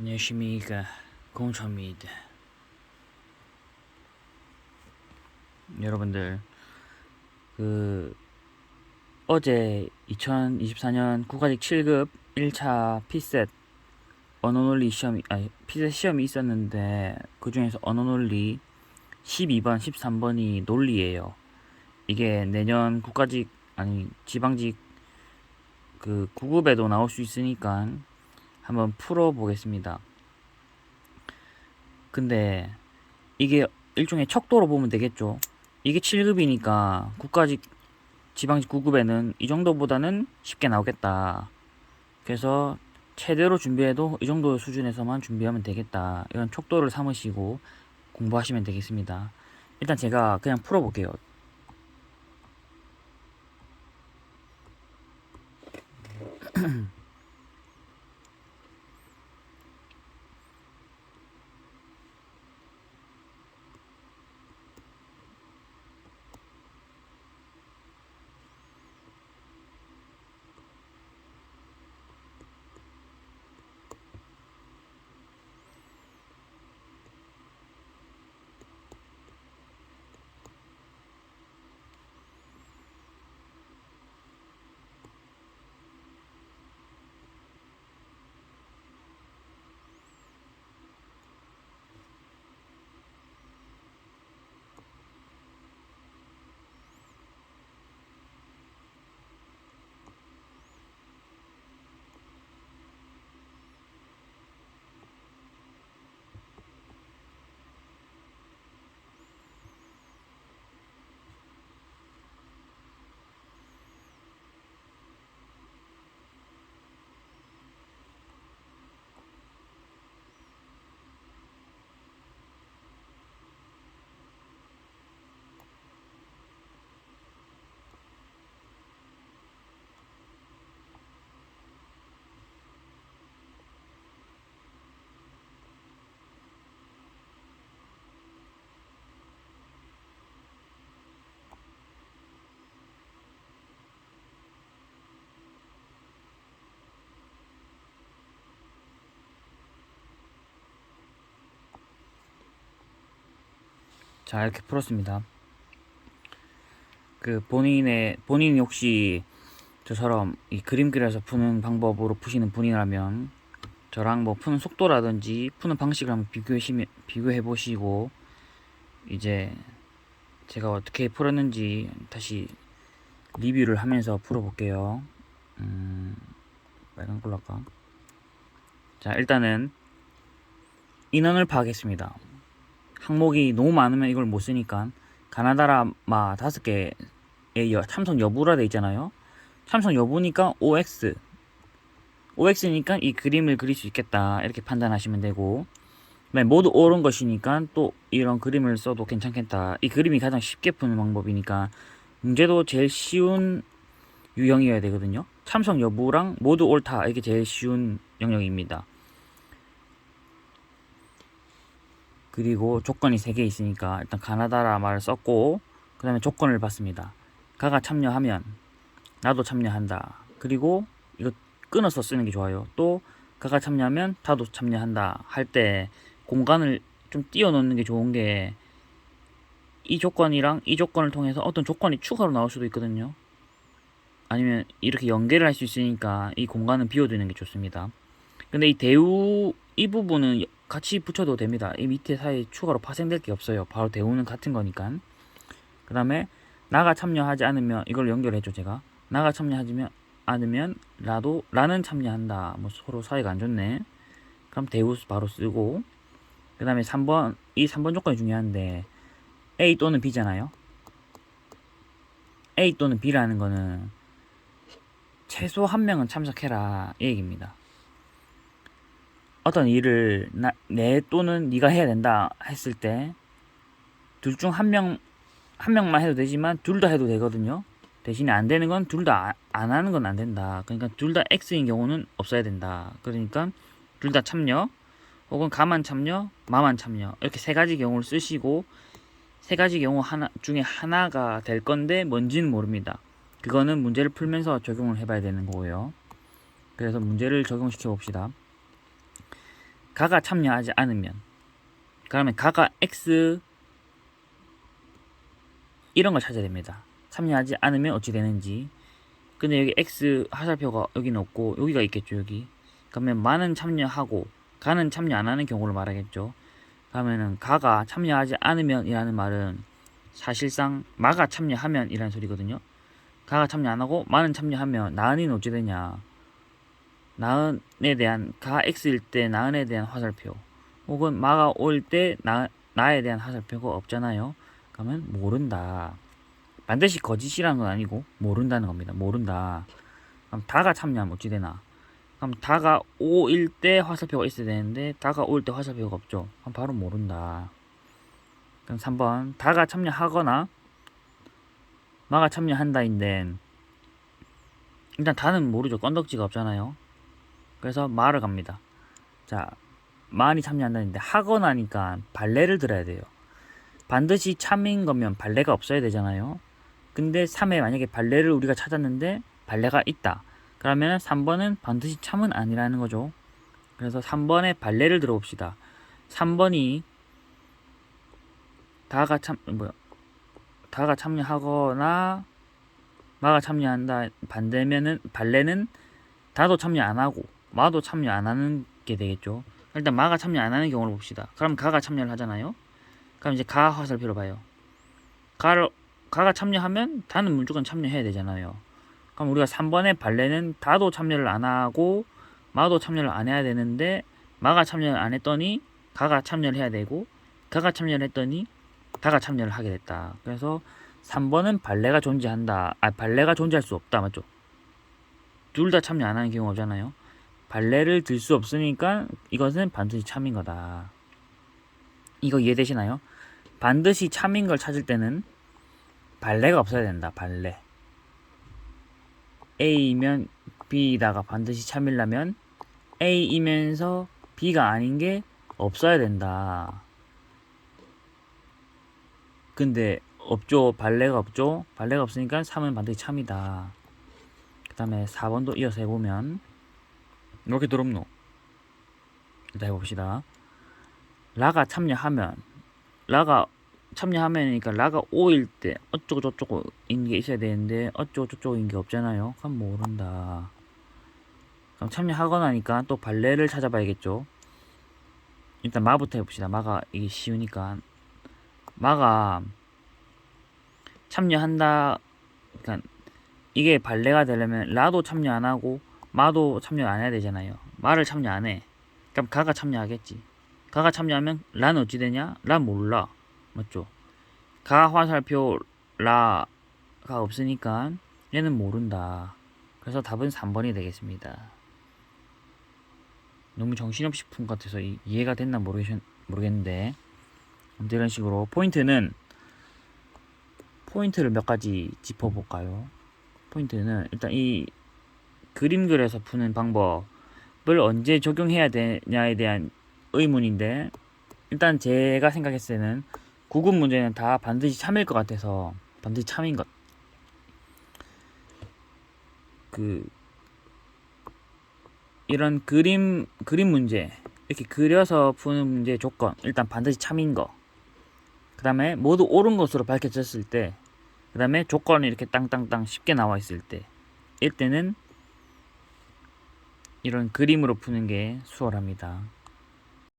안녕하십니까, 공초입니다. 여러분들, 어제 2024년 국가직 7급 1차 피셋 언어논리 시험이 피셋 시험이 있었는데, 그 중에서 언어논리 12번 13번이 논리예요. 이게 내년 국가직 지방직 9급에도 나올 수 있으니까 한번 풀어보겠습니다. 근데 이게 일종의 척도로 보면 되겠죠. 이게 7급이니까 국가직 지방직 9급에는 이 정도보다는 쉽게 나오겠다. 그래서 최대로 준비해도 이 정도 수준에서만 준비하면 되겠다. 이런 척도를 삼으시고 공부하시면 되겠습니다. 일단 제가 그냥 풀어볼게요. 자, 이렇게 풀었습니다. 본인이 혹시 저처럼 이 그림 그려서 푸는 방법으로 푸시는 분이라면 저랑 뭐 푸는 속도라든지 푸는 방식을 한번 비교해 보시고, 이제 제가 어떻게 풀었는지 다시 리뷰를 하면서 풀어볼게요. 빨간 걸로 할까? 자, 일단은 인원을 파악했습니다. 항목이 너무 많으면 이걸 못 쓰니까 가나다라 5개의 참석 여부라 돼 있잖아요. 참석 여부니까 OX니까 이 그림을 그릴 수 있겠다, 이렇게 판단하시면 되고, 모두 옳은 것이니까 또 이런 그림을 써도 괜찮겠다. 이 그림이 가장 쉽게 푸는 방법이니까 문제도 제일 쉬운 유형이어야 되거든요. 참석 여부랑 모두 옳다, 이게 제일 쉬운 영역입니다. 그리고 조건이 3개 있으니까 일단 가나다라 말을 썼고, 그 다음에 조건을 봤습니다. 가가 참여하면 나도 참여한다. 그리고 이거 끊어서 쓰는 게 좋아요. 또 가가 참여하면 나도 참여한다 할 때 공간을 좀 띄워 놓는 게 좋은 게, 이 조건이랑 이 조건을 통해서 어떤 조건이 추가로 나올 수도 있거든요. 아니면 이렇게 연계를 할 수 있으니까 이 공간은 비워두는 게 좋습니다. 근데 이 부분은 같이 붙여도 됩니다. 이 밑에 사이에 추가로 파생될 게 없어요. 바로 대우는 같은 거니까. 그 다음에 나가 참여하지 않으면 이걸 연결해줘. 제가 나가 참여하지 않으면 라는 참여한다. 뭐 서로 사이가 안 좋네. 그럼 대우 바로 쓰고, 그 다음에 3번 조건이 중요한데, A 또는 B잖아요. A 또는 B라는 거는 최소 한 명은 참석해라, 이 얘기입니다. 어떤 일을 내 또는 네가 해야 된다 했을 때 둘 중 한 명만 해도 되지만 둘 다 해도 되거든요. 대신에 안 되는 건 둘 다 안 하는 건 안 된다. 그러니까 둘 다 X인 경우는 없어야 된다. 그러니까 둘 다 참여, 혹은 가만 참여, 마만 참여, 이렇게 3가지 경우를 쓰시고, 3가지 경우 중에 하나가 될 건데 뭔지는 모릅니다. 그거는 문제를 풀면서 적용을 해봐야 되는 거고요. 그래서 문제를 적용시켜 봅시다. 가가 참여하지 않으면, 그러면 가가 x 이런 걸 찾아야 됩니다. 참여하지 않으면 어찌 되는지. 근데 여기 x 화살표가 여기는 없고 여기가 있겠죠. 여기. 그러면 마는 참여하고 가는 참여 안 하는 경우를 말하겠죠. 그러면은 가가 참여하지 않으면 이라는 말은 사실상 마가 참여하면 이라는 소리거든요. 가가 참여 안 하고 마는 참여하면 나은이는 어찌 되냐. 나은에 대한 가 x일 때 나은에 대한 화살표 혹은 마가 올 때 나에 대한 화살표가 없잖아요. 그러면 모른다. 반드시 거짓이라는 건 아니고 모른다는 겁니다. 모른다. 그럼 다가 참여하면 어찌 되나? 그럼 다가 5일 때 화살표가 있어야 되는데 다가 5일 때 화살표가 없죠. 그럼 바로 모른다. 그럼 3번 다가 참여하거나 마가 참여한다인데 일단 다는 모르죠. 건덕지가 없잖아요. 그래서 마를 갑니다. 자, 마이 참여한다는데 하거나니까 발레를 들어야 돼요. 반드시 참인 거면 발레가 없어야 되잖아요. 근데 3에 만약에 발레를 우리가 찾았는데 발레가 있다. 그러면 3번은 반드시 참은 아니라는 거죠. 그래서 3번에 발레를 들어봅시다. 3번이 다가 참여하거나 마가 참여한다. 반대면은 발레는 다도 참여 안 하고 마도 참여 안 하는 게 되겠죠. 일단 마가 참여 안 하는 경우를 봅시다. 그럼 가가 참여를 하잖아요. 그럼 이제 가 화살표로 봐요. 가가 참여하면 다는 무조건 참여해야 되잖아요. 그럼 우리가 3번에 발레는 다도 참여를 안 하고 마도 참여를 안 해야 되는데 마가 참여를 안 했더니 가가 참여를 해야 되고 가가 참여를 했더니 다가 참여를 하게 됐다. 그래서 3번은 발레가 존재한다. 발레가 존재할 수 없다. 맞죠? 둘 다 참여 안 하는 경우가 없잖아요. 발레를 들 수 없으니까 이것은 반드시 참인 거다. 이거 이해되시나요? 반드시 참인 걸 찾을 때는 발레가 없어야 된다. 발레. A이면 B다가 반드시 참이려면 A이면서 B가 아닌 게 없어야 된다. 근데 없죠. 발레가 없죠. 발레가 없으니까 3은 반드시 참이다. 그 다음에 4번도 이어서 해보면 이렇게 들었노. 일단 해봅시다. 라가 참여하면이니까 라가 5일 때 어쩌고 저쩌고인 게 있어야 되는데 어쩌고 저쩌고인 게 없잖아요. 그럼 모른다. 그럼 참여하거나니까 또 발레를 찾아봐야겠죠. 일단 마부터 해봅시다. 마가 이게 쉬우니까 마가 참여한다. 그러니까 이게 발레가 되려면 라도 참여 안 하고 마도 참여 안 해야 되잖아요. 마를 참여 안 해. 그럼 가가 참여하겠지. 가가 참여하면 라는 어찌 되냐? 라 몰라. 맞죠? 가 화살표 라가 없으니까 얘는 모른다. 그래서 답은 3번이 되겠습니다. 너무 정신없이 푼 것 같아서 이해가 됐나 모르겠는데 아무튼 이런 식으로 포인트를 몇 가지 짚어볼까요? 포인트는 일단 이 그림 그려서 푸는 방법을 언제 적용해야 되냐에 대한 의문인데 일단 제가 생각했을 때는 구급 문제는 다 반드시 참일 것 같아서 반드시 참인 것. 이런 그림 문제 이렇게 그려서 푸는 문제 조건 일단 반드시 참인 거. 그 다음에 모두 옳은 것으로 밝혀졌을 때, 그 다음에 조건이 이렇게 땅땅땅 쉽게 나와 있을 때, 이때는 이런 그림으로 푸는 게 수월합니다.